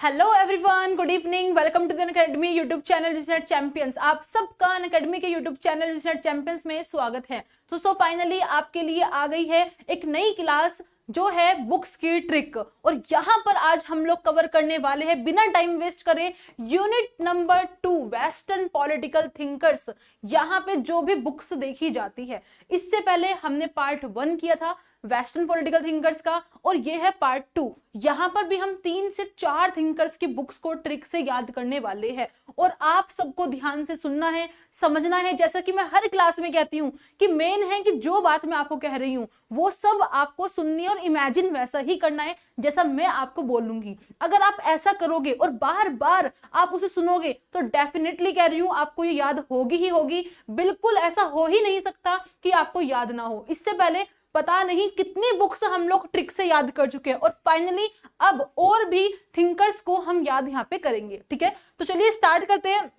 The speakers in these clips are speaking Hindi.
Hello everyone, good evening, welcome to the Unacademy YouTube channel research champions. आप सबका अनअकैडमी के यूट्यूब चैनल रिसर्च चैंपियंस में स्वागत है। तो फाइनली आपके लिए आ गई है एक नई क्लास जो है बुक्स की ट्रिक, और यहाँ पर आज हम लोग कवर करने वाले हैं बिना टाइम वेस्ट करे unit number 2 western political thinkers. यहाँ पे जो भी बुक्स देखी जाती है, इससे पहले हमने पार्ट 1 किया था वेस्टर्न पॉलिटिकल थिंकर्स का, और ये है पार्ट 2। यहाँ पर भी हम 3 से 4 थिंकर्स की बुक्स को ट्रिक से याद करने वाले हैं, और आप सबको ध्यान से सुनना है, समझना है। जैसा कि मैं हर क्लास में कहती हूँ कि मेन है कि जो बात मैं आपको कह रही हूँ वो सब आपको सुननी है और इमेजिन वैसा ही करना है जैसा मैं आपको बोलूंगी। अगर आप ऐसा करोगे और बार बार आप उसे सुनोगे तो डेफिनेटली कह रही हूँ आपको ये याद होगी ही होगी। बिल्कुल ऐसा हो ही नहीं सकता कि आपको याद ना हो। इससे पहले पता नहीं कितनी बुक्स हम लोग ट्रिक से याद कर चुके हैं, और फाइनली अब और भी थिंकर्स को हम याद यहाँ पे करेंगे। ठीक है, तो चलिए स्टार्ट करते हैं।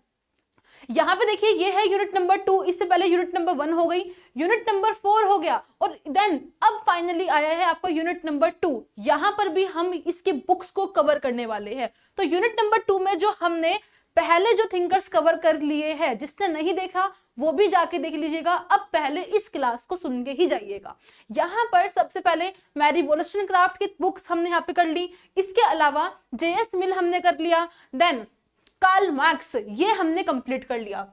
यहाँ पे देखिए ये है यूनिट नंबर 2, इससे पहले यूनिट नंबर 1 हो गई, यूनिट नंबर 4 हो गया, और देन अब फाइनली आया है आपको यूनिट नंबर 2। यहाँ पर भी हम इसके बुक्स को कवर करने वाले हैं। तो यूनिट नंबर 2 में जो हमने पहले जो थिंकर्स कवर कर लिए हैं, जिसने नहीं देखा वो भी जाके देख लीजिएगा। अब पहले इस क्लास को सुन के ही जाइएगा। यहाँ पर सबसे पहले मैरी वॉलस्टोनक्राफ्ट की बुक्स हमने यहाँ पे कर ली, इसके अलावा जेएस मिल हमने कर लिया, देन कार्ल मार्क्स ये हमने कंप्लीट कर लिया।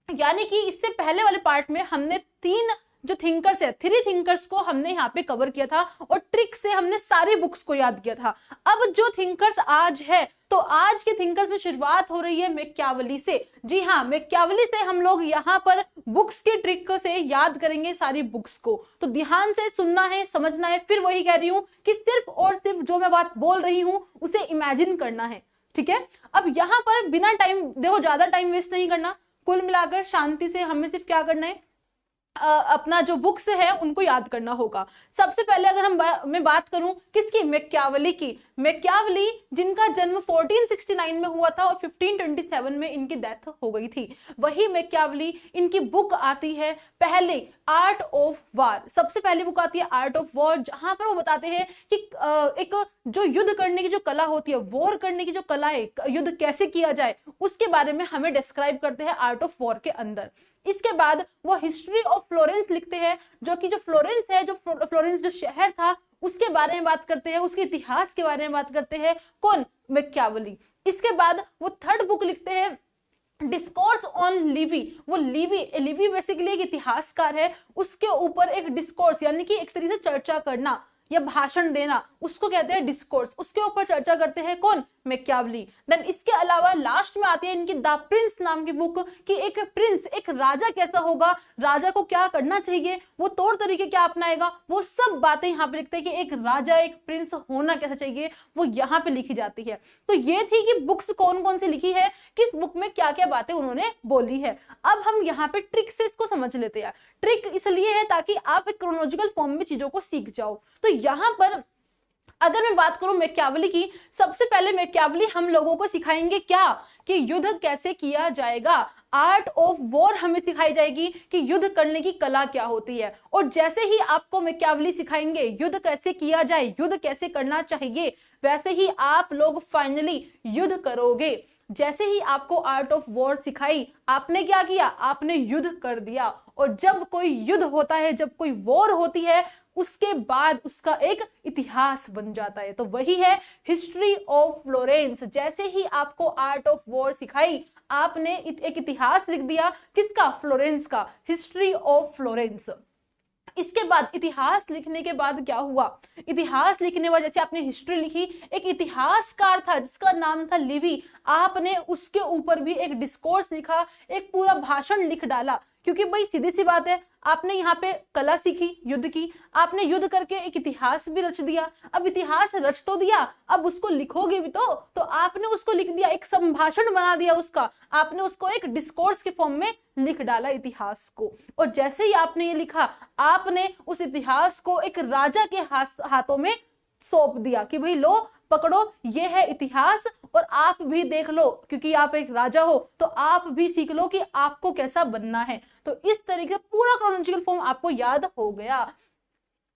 यानी कि इससे पहले वाले पार्ट में हमने 3 जो थिंकर्स है, 3 थिंकर्स को हमने यहाँ पे कवर किया था, और ट्रिक से हमने सारी बुक्स को याद किया था। अब जो थिंकर्स आज है, तो आज के थिंकर्स में शुरुआत हो रही है मैकियावेली से। जी हाँ, मैकियावेली से हम लोग यहाँ पर बुक्स की ट्रिक से याद करेंगे सारी बुक्स को। तो ध्यान से सुनना है, समझना है। फिर वही कह रही हूँ कि सिर्फ और सिर्फ जो मैं बात बोल रही हूँ उसे इमेजिन करना है। ठीक है, अब यहाँ पर बिना टाइम देखो, ज्यादा टाइम वेस्ट नहीं करना। कुल मिलाकर शांति से हमें सिर्फ क्या करना है, अपना जो बुक्स है उनको याद करना होगा। सबसे पहले अगर मैं बात करूं किसकी, मैकियावेली की। मैकियावेली जिनका जन्म 1469 में हुआ था और 1527 में इनकी डेथ हो गई थी, वही मैकियावेली। इनकी बुक आती है पहले आर्ट ऑफ वॉर। सबसे पहली बुक आती है आर्ट ऑफ वॉर, जहां पर वो बताते हैं कि एक जो युद्ध करने की जो कला होती है, वॉर करने की जो कला है, युद्ध कैसे किया जाए, उसके बारे में हमें डिस्क्राइब करते हैं आर्ट ऑफ वॉर के अंदर। इसके बाद वो हिस्ट्री ऑफ फ्लोरेंस लिखते हैं, जो कि जो फ्लोरेंस है, जो फ्लोरेंस जो शहर था उसके बारे में बात करते हैं, उसके इतिहास के बारे में बात करते हैं। कौन, मैकियावेली। इसके बाद वो 3rd बुक लिखते हैं डिस्कोर्स ऑन लिवी। वो लिवी बेसिकली एक इतिहासकार है, उसके ऊपर एक डिस्कोर्स यानी कि एक तरीके से चर्चा करना या भाषण देना, उसको कहते हैं डिस्कोर्स। उसके ऊपर चर्चा करते हैं कौन, मैकियावेली। देन इसके अलावा लास्ट में आती है इनकी द प्रिंस नाम की बुक, कि एक प्रिंस, एक राजा कैसा होगा, राजा को क्या करना चाहिए, वो तौर तरीके क्या अपनाएगा, वो सब बातें यहाँ पे लिखते हैं कि एक राजा, एक प्रिंस होना कैसा चाहिए, वो यहाँ पे लिखी जाती है। तो ये थी कि बुक्स कौन कौन सी लिखी है, किस बुक में क्या क्या बातें उन्होंने बोली है। अब हम यहाँ पे ट्रिक से इसको समझ लेते हैं। ट्रिक इसलिए है ताकि आप एक क्रोनोलॉजिकल फॉर्म में चीजों को सीख जाओ। तो यहाँ पर अगर मैं बात करूं मैकियावेली की, सबसे पहले मैकियावेली हम लोगों को सिखाएंगे क्या, कि युद्ध कैसे किया जाएगा। आर्ट ऑफ वॉर हमें सिखाई जाएगी कि युद्ध करने की कला क्या होती है। और जैसे ही आपको मैकियावेली सिखाएंगे युद्ध कैसे किया जाए, युद्ध कैसे करना चाहिए, वैसे ही आप लोग फाइनली युद्ध करोगे। जैसे ही आपको आर्ट ऑफ वॉर सिखाई, आपने क्या किया, आपने युद्ध कर दिया। और जब कोई युद्ध होता है, जब कोई वॉर होती है, उसके बाद उसका एक इतिहास बन जाता है। तो वही है हिस्ट्री ऑफ फ्लोरेंस। जैसे ही आपको आर्ट ऑफ वॉर सिखाई, आपने एक इतिहास लिख दिया, किसका, फ्लोरेंस का, हिस्ट्री ऑफ फ्लोरेंस। इसके बाद इतिहास लिखने के बाद क्या हुआ, इतिहास लिखने बाद जैसे आपने हिस्ट्री लिखी, एक इतिहासकार था जिसका नाम था लिवी, आपने उसके ऊपर भी एक डिस्कोर्स लिखा, एक पूरा भाषण लिख डाला। क्योंकि भाई सीधी सी बात है, आपने यहाँ पे कला सीखी युद्ध की, आपने युद्ध करके एक इतिहास भी रच दिया। अब इतिहास रच तो दिया, अब उसको लिखोगे भी तो आपने उसको लिख दिया, एक संभाषण बना दिया उसका, आपने उसको एक डिस्कोर्स के फॉर्म में लिख डाला इतिहास को। और जैसे ही आपने ये लिखा, आपने उस इतिहास को एक राजा के हाथों में सौंप दिया कि भाई लो पकड़ो, ये है इतिहास, और आप भी देख लो, क्योंकि आप एक राजा हो तो आप भी सीख लो कि आपको कैसा बनना है। तो इस तरीके पूरा क्रोनोलॉजिकल फॉर्म आपको याद हो गया।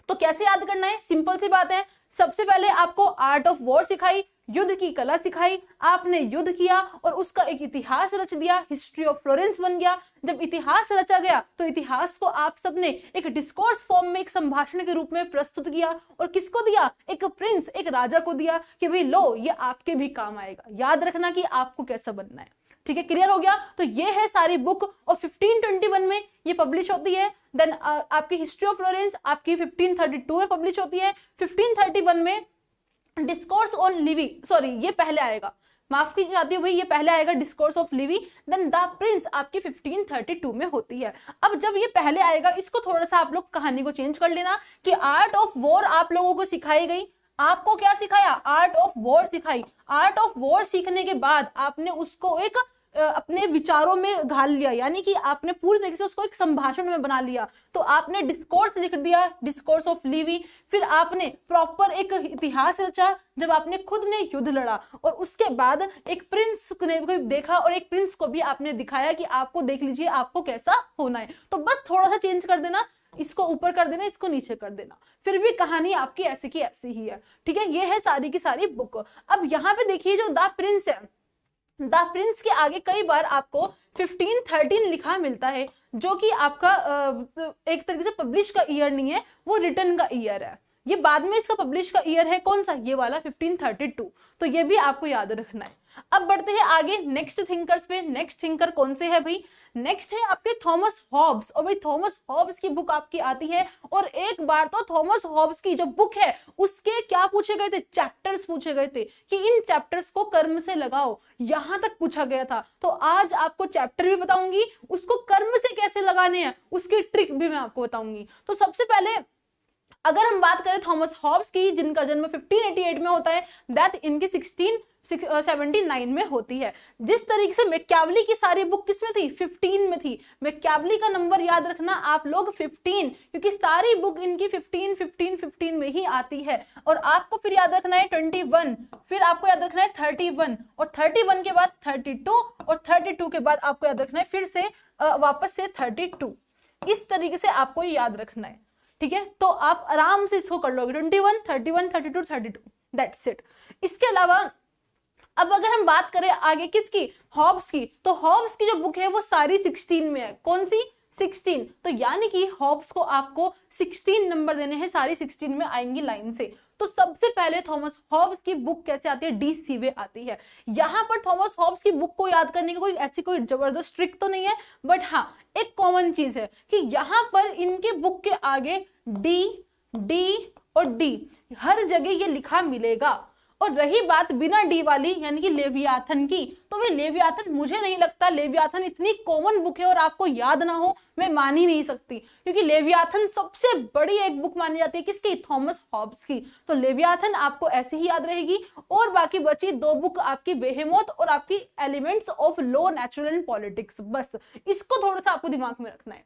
तो कैसे याद करना है, सिंपल सी बात है। सबसे पहले आपको आर्ट ऑफ वॉर सिखाई, युद्ध की कला सिखाई, आपने युद्ध किया और उसका एक इतिहास रच दिया, हिस्ट्री ऑफ फ्लोरेंस बन गया। जब इतिहास रचा गया तो इतिहास को आप सबने एक डिस्कोर्स फॉर्म में, एक संभाषण के रूप में प्रस्तुत किया, और किसको दिया? एक प्रिंस, एक राजा को दिया कि भाई लो, ये आपके भी काम आएगा, याद रखना कि आपको कैसा बनना है। ठीक है, क्लियर हो गया? तो ये है सारी बुक, और 1521 में ये पब्लिश होती है। देन आपकी हिस्ट्री ऑफ फ्लोरेंस आपकी 1532 में पब्लिश होती है। 1531 में डिस्कोर्स ऑन लिवी, सॉरी ये पहले आएगा, माफ कीजिए जाती हूँ भाई, ये पहले आएगा discourse of Livy. Then the prince आपकी 1532 में होती है। अब जब ये पहले आएगा, इसको थोड़ा सा आप लोग कहानी को चेंज कर लेना कि आर्ट ऑफ वॉर आप लोगों को सिखाई गई। आपको क्या सिखाया? आर्ट ऑफ वॉर सिखाई। आर्ट ऑफ वॉर सीखने के बाद आपने उसको एक अपने विचारों में ढाल लिया, यानी कि आपने पूरी तरीके से उसको एक संभाषण में बना लिया। तो आपने डिस्कोर्स लिख दिया, डिस्कोर्स ऑफ लिवी। फिर आपने प्रॉपर एक इतिहास रचा जब आपने खुद ने युद्ध लड़ा, और उसके बाद एक प्रिंस ने देखा और एक प्रिंस को भी आपने दिखाया कि आपको देख लीजिए आपको कैसा होना है। तो बस थोड़ा सा चेंज कर देना, इसको ऊपर कर देना, इसको नीचे कर देना, फिर भी कहानी आपकी ऐसी की ऐसी ही है। ठीक है, ये है सारी की सारी बुक। अब यहाँ पे देखिए जो द प्रिंस है, द प्रिंस के आगे कई बार आपको 1513 लिखा मिलता है, जो कि आपका एक तरीके से पब्लिश का ईयर नहीं है, वो रिटर्न का ईयर है। ये बाद में इसका पब्लिश का ईयर है कौन सा? ये वाला 1532। तो ये भी आपको याद रखना है। अब बढ़ते हैं आगे नेक्स्ट थिंकर्स पे। नेक्स्ट थिंकर कौन से है भाई? नेक्स्ट है आपके थॉमस हॉब्स। और भाई थॉमस हॉब्स की बुक आपकी आती है, और एक बार तो थॉमस हॉब्स की जो बुक है उसके क्या पूछे गए थे? चैप्टर्स पूछे गए थे कि इन चैप्टर्स को कर्म से लगाओ, यहां तक पूछा गया था। तो आज आपको चैप्टर भी बताऊंगी, उसको कर्म से कैसे लगाने हैं उसकी ट्रिक भी मैं आपको बताऊंगी। तो सबसे पहले अगर हम बात करें थॉमस हॉब्स की, जिनका जन्म 1588 में होता है, डेथ इनकी 1679 में होती है। जिस तरीके से मैकियावेली की सारी बुक किसमें थी? 15 में थी। मैकियावेली का नंबर याद रखना आप लोग 15, क्योंकि सारी बुक इनकी 15 15 15 में ही आती है। और आपको फिर याद रखना है 21, फिर आपको याद रखना है 31, और 31 के बाद 32, और 32 के बाद आपको याद रखना है फिर से वापस से 32। इस तरीके से आपको याद रखना है। ठीक है, तो आप आराम से इसको कर लोगे, 21, 31, 32, 32, दैट्स इट। इसके अलावा अब अगर हम बात करें आगे किसकी? हॉब्स की। तो हॉब्स की जो बुक है वो सारी 16 में है। कौन सी? 16। तो यानी कि हॉब्स को आपको 16 नंबर देने हैं, सारी 16 में आएंगी लाइन से। तो सबसे पहले थॉमस हॉब्स की बुक कैसे आती है? डी सीवे आती है। यहाँ पर थॉमस हॉब्स की बुक को याद करने की कोई ऐसी कोई जबरदस्त ट्रिक तो नहीं है, बट हाँ एक कॉमन चीज है कि यहाँ पर इनके बुक के आगे डी, डी और डी हर जगह ये लिखा मिलेगा। और रही बात बिना डी वाली यानी कि लेवियाथन की, तो वे लेवियाथन, मुझे नहीं लगता लेवियाथन इतनी कॉमन बुक है और आपको याद ना हो, मैं मान ही नहीं सकती, क्योंकि लेवियाथन सबसे बड़ी एक बुक मानी जाती है किसकी? थॉमस हॉब्स की। तो लेवियाथन आपको ऐसे ही याद रहेगी। और बाकी बची दो बुक आपकी बेहेमोथ और आपकी elements of law, natural and politics. बस इसको थोड़ा सा आपको दिमाग में रखना है,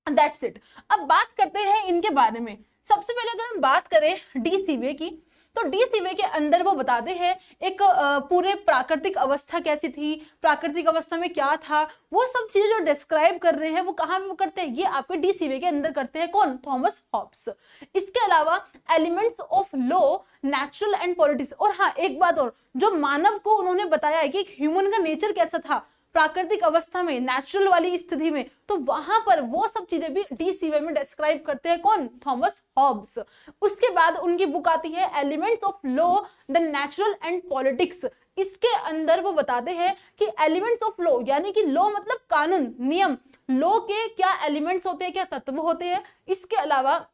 दैट्स इट। अब बात करते हैं इनके बारे में। सबसे पहले अगर हम बात करें डी सीवे की, तो डी सीवे के अंदर वो बताते हैं एक पूरे प्राकृतिक अवस्था कैसी थी, प्राकृतिक अवस्था में क्या था, वो सब चीजें जो डिस्क्राइब कर रहे हैं वो कहाँ पे करते हैं? ये आपके डी सीवे के अंदर करते हैं। कौन? Thomas Hobbes. इसके अलावा elements of law, natural and politics. और हाँ एक बात और, जो मानव को उन्होंने बताया है कि ह्यूमन का नेचर कैसा था प्राकृतिक अवस्था में, नेचुरल वाली स्थिति में, तो वहां पर वो सब चीजें भी डी सीवे में डिस्क्राइब करते हैं। कौन? Thomas Hobbes. उसके बाद उनकी बुक आती है elements of law, the natural and politics. इसके अंदर वो बताते हैं कि एलिमेंट्स ऑफ लॉ यानी कि लॉ मतलब कानून, नियम, लॉ के क्या एलिमेंट्स होते हैं, क्या तत्व होते हैं। इसके अलावा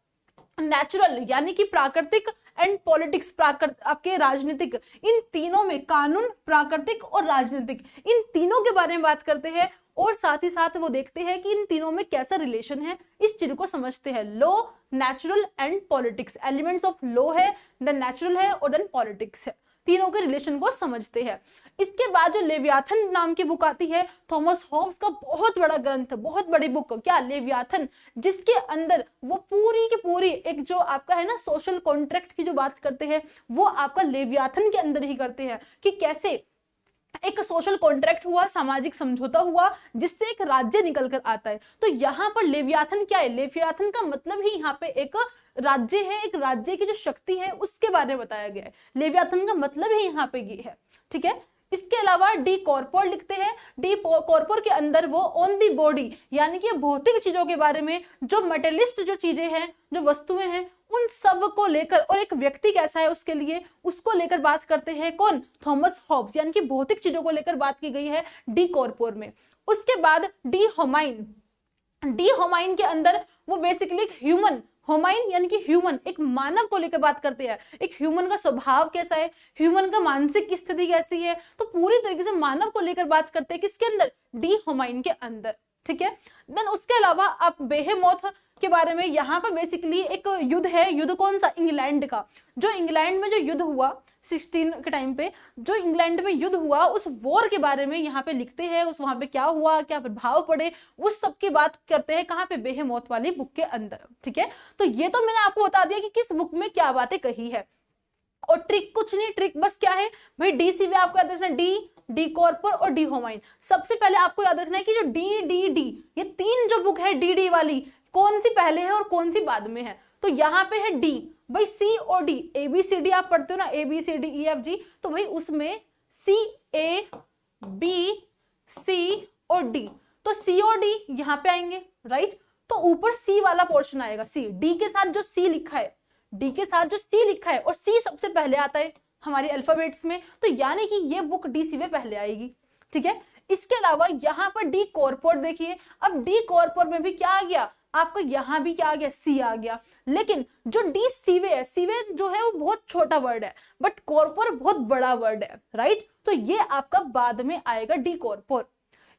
नेचुरल यानी कि प्राकृतिक, एंड पॉलिटिक्स आपके राजनीतिक, इन तीनों में कानून, प्राकृतिक और राजनीतिक, इन तीनों के बारे में बात करते हैं। और साथ ही साथ वो देखते हैं कि इन तीनों में कैसा रिलेशन है, इस चीज को समझते हैं। Law, natural and politics, elements of law है, देन नेचुरल है और देन पॉलिटिक्स है, तीनों के रिलेशन को समझते हैं। इसके बाद जो लेवियाथन नाम की बुक आती है, थॉमस हॉब्स का बहुत बड़ा ग्रंथ, बहुत बड़ी बुक, क्या? लेवियाथन, जिसके अंदर वो पूरी की पूरी एक जो आपका है ना सोशल कॉन्ट्रैक्ट की जो बात करते हैं, वो आपका लेवियाथन के अंदर ही करते हैं कि कैसे एक सोशल कॉन्ट्रैक्ट हुआ, सामाजिक समझौता हुआ, जिससे एक राज्य निकल कर आता है। तो यहाँ पर लेवियाथन क्या है? लेवियाथन का मतलब ही यहाँ पे एक राज्य है, एक राज्य की जो शक्ति है उसके बारे में बताया गया है। लेवियाथन का मतलब ही यहाँ पे ये है, ठीक है। इसके अलावा डी कॉर्पोर लिखते हैं। डी कॉर्पोर के अंदर वो ऑन दी बॉडी यानी कि भौतिक चीजों के बारे में, जो मटेरियलिस्ट जो चीजें हैं, जो वस्तुएं हैं, उन सब को लेकर और एक व्यक्ति कैसा है उसके लिए, उसको लेकर बात करते हैं। कौन? थॉमस हॉब्स, यानी कि भौतिक चीजों को लेकर बात की गई है डी कॉर्पोर में। उसके बाद डी होमाइन। डी होमाइन के अंदर वो बेसिकली एक ह्यूमन, होमाइन यानी कि ह्यूमन, एक मानव को लेकर बात करते हैं। एक ह्यूमन का स्वभाव कैसा है, ह्यूमन का मानसिक स्थिति कैसी है, तो पूरी तरीके से मानव को लेकर बात करते हैं किसके अंदर? डी होमाइन के अंदर, ठीक है। देन उसके अलावा आप बेहेमोथ के बारे में, यहाँ पर बेसिकली एक युद्ध है। युद्ध कौन सा? इंग्लैंड का। जो इंग्लैंड में जो युद्ध हुआ 16 के टाइम पे, जो इंग्लैंड में युद्ध हुआ उस वॉर के बारे में यहाँ पे लिखते हैं। उस वहां पे क्या हुआ, क्या प्रभाव पड़े, उस सब की बात करते हैं। कहाँ पे? बेहेमोथ वाली बुक के अंदर, ठीक है। तो ये तो मैंने आपको बता दिया कि किस बुक में क्या बातें कही है। और ट्रिक कुछ नहीं, ट्रिक बस क्या है भाई, डी सी वे आपको याद रखना, डी कॉर्पोर और डी होमाइन। सबसे पहले आपको याद रखना है कि जो डी ये तीन जो बुक है डी वाली, कौन सी पहले है और कौन सी बाद में है। तो यहाँ पे है डी, भाई सी और डी, ABCD आप पढ़ते हो ना, ABCDEFG, तो भाई उसमें CABC और डी, तो सी और डी यहाँ पे आएंगे, राइट। तो ऊपर सी वाला पोर्शन आएगा, सी, डी के साथ जो सी लिखा है, डी के साथ जो सी लिखा है, और सी सबसे पहले आता है हमारे अल्फाबेट्स में, तो यानी कि ये बुक डी सी में पहले आएगी, ठीक है। इसके अलावा यहाँ पर डी कॉर्पोर देखिए। अब डी कॉर्पोर में भी क्या आ गया आपका, यहाँ भी क्या आ गया? सी आ गया। लेकिन जो डी सीवे है, सीवे जो है वो बहुत छोटा वर्ड है, बट कॉर्पोर बहुत बड़ा वर्ड है, राइट। तो ये आपका बाद में आएगा डी कॉर्पोर।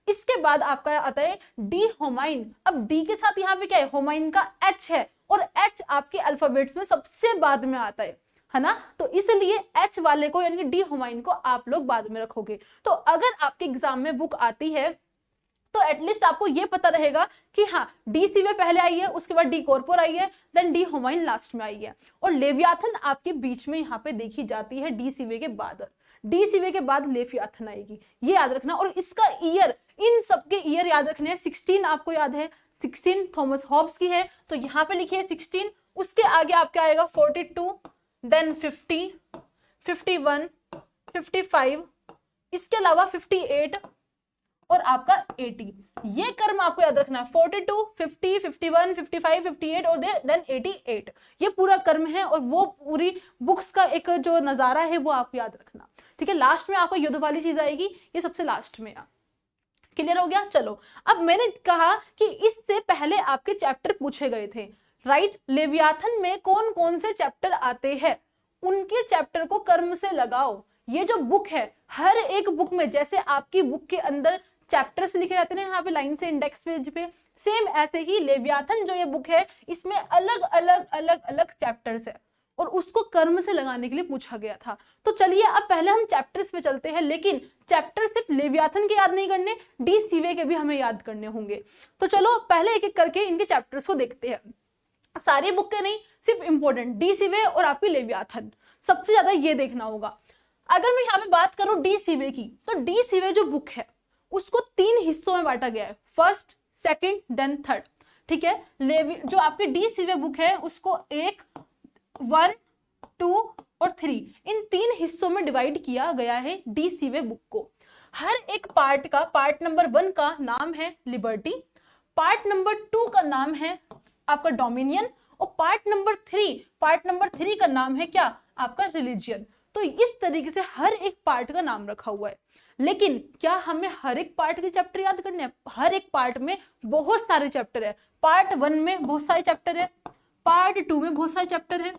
इसके बाद आपका आता है डी होमाइन। अब डी के साथ यहाँ पे क्या है? होमाइन का एच है, और एच आपके अल्फाबेट्स में सबसे बाद में आता है ना। तो इसलिए एच वाले को यानी कि डी होमाइन को आप लोग बाद में रखोगे। तो अगर आपके एग्जाम में बुक आती है तो एटलीस्ट आपको ये पता रहेगा कि हाँ, डी सीवे पहले आई है, उसके बाद डी कॉर्पोर आई है, देन डी होमाइन लास्ट में आई है। और लेवियाथन आपके बीच में यहाँ पे देखी जाती है डी सीवे के बाद। डी सीवे के बाद लेवियाथन आएगी, ये याद रखना। और इसका ईयर, इन सबके ईयर याद रखने हैं। 16 आपको याद है, 16 थॉमस हॉब्स की है, तो यहाँ पे लिखिए 16। उसके आगे आपके आएगा 42, देन 50, 51, 55, इसके अलावा 58 और आपका 80। ये क्रम आपको याद रखना है, 42, 50, 51, 55, 58 और देन 88। ये पूरा क्रम है, और वो पूरी बुक्स का एक जो नजारा है वो आपको याद रखना, ठीक है। लास्ट में आपको युद्ध वाली चीज आएगी, ये सबसे लास्ट में आ। क्लियर हो गया? चलो, अब मैंने कहा कि इससे पहले आपके चैप्टर पूछे गए थे, राइट। लेवियाथन में कौन कौन से चैप्टर आते हैं, उनके चैप्टर को क्रम से लगाओ। ये जो बुक है, हर एक बुक में जैसे आपकी बुक के अंदर चैप्टर्स लिखे रहते हैं यहाँ पे लाइन से इंडेक्स पेज पे, सेम ऐसे ही लेवियाथन जो ये बुक है इसमें अलग अलग अलग अलग चैप्टर्स है, और उसको क्रम से लगाने के लिए पूछा गया था। तो चलिए अब पहले हम चैप्टर्स पे चलते हैं, लेकिन चैप्टर सिर्फ लेवियाथन के याद नहीं करने, डी सीवे के भी हमें याद करने होंगे। तो चलो पहले एक एक करके इनके चैप्टर्स को देखते हैं, सारी बुक के नहीं, सिर्फ इंपॉर्टेंट डी सीवे और आपकी लेवियाथन, सबसे ज्यादा ये देखना होगा। अगर मैं यहाँ पे बात करूं डी सीवे की, तो डी सीवे जो बुक है उसको 3 हिस्सों में बांटा गया है, फर्स्ट, सेकंड, देन थर्ड, ठीक है। जो आपकी डी सीवे बुक है उसको 1, 2 और 3 इन 3 हिस्सों में डिवाइड किया गया है डी सीवे बुक को। हर एक पार्ट का, पार्ट नंबर 1 का नाम है लिबर्टी, पार्ट नंबर 2 का नाम है आपका डोमिनियन, और पार्ट नंबर 3 का नाम है क्या? आपका रिलीजियन। तो इस तरीके से हर एक पार्ट का नाम रखा हुआ है। लेकिन क्या हमें हर एक पार्ट के चैप्टर याद करने हैं? हर एक पार्ट में बहुत सारे चैप्टर है। पार्ट 1 में बहुत सारे चैप्टर है, पार्ट 2 में बहुत सारे चैप्टर है,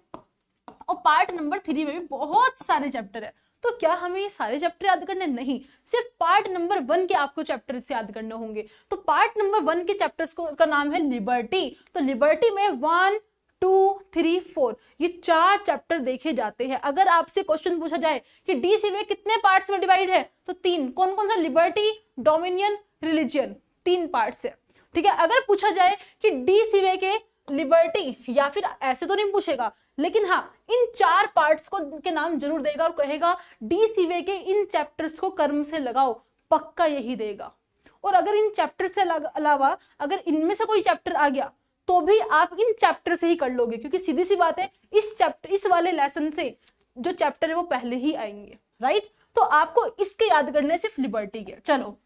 और पार्ट नंबर 3 में भी बहुत सारे चैप्टर है। तो क्या हमें ये सारे चैप्टर याद करने? नहीं, सिर्फ पार्ट नंबर 1 के आपको चैप्टर्स याद करने होंगे। तो पार्ट नंबर 1 के चैप्टर्स का नाम है लिबर्टी। तो लिबर्टी में 1, 2, 3, 4 ये 4 चैप्टर देखे जाते हैं। अगर आपसे क्वेश्चन पूछा जाए कि डी सीवे कितने पार्ट्स में डिवाइड है, तो 3। कौन कौन सा? लिबर्टी, डोमिनियन, रिलीजियन, 3 पार्ट्स है, ठीक है। अगर पूछा जाए कि डी सीवे के लिबर्टी, या फिर ऐसे तो नहीं पूछेगा, लेकिन हाँ इन 4 पार्ट्स को के नाम जरूर देगा और कहेगा डी सीवे के इन चैप्टर्स को क्रम से लगाओ, पक्का यही देगा। और अगर इन चैप्टर से अलावा अगर इनमें से कोई चैप्टर आ गया तो भी आप इन चैप्टर से ही कर लोगे, क्योंकि सीधी सी बात है इस वाले लेसन से जो चैप्टर है वो पहले ही आएंगे, राइट। तो आपको इसके याद करने सिर्फ लिबर्टी के। चलो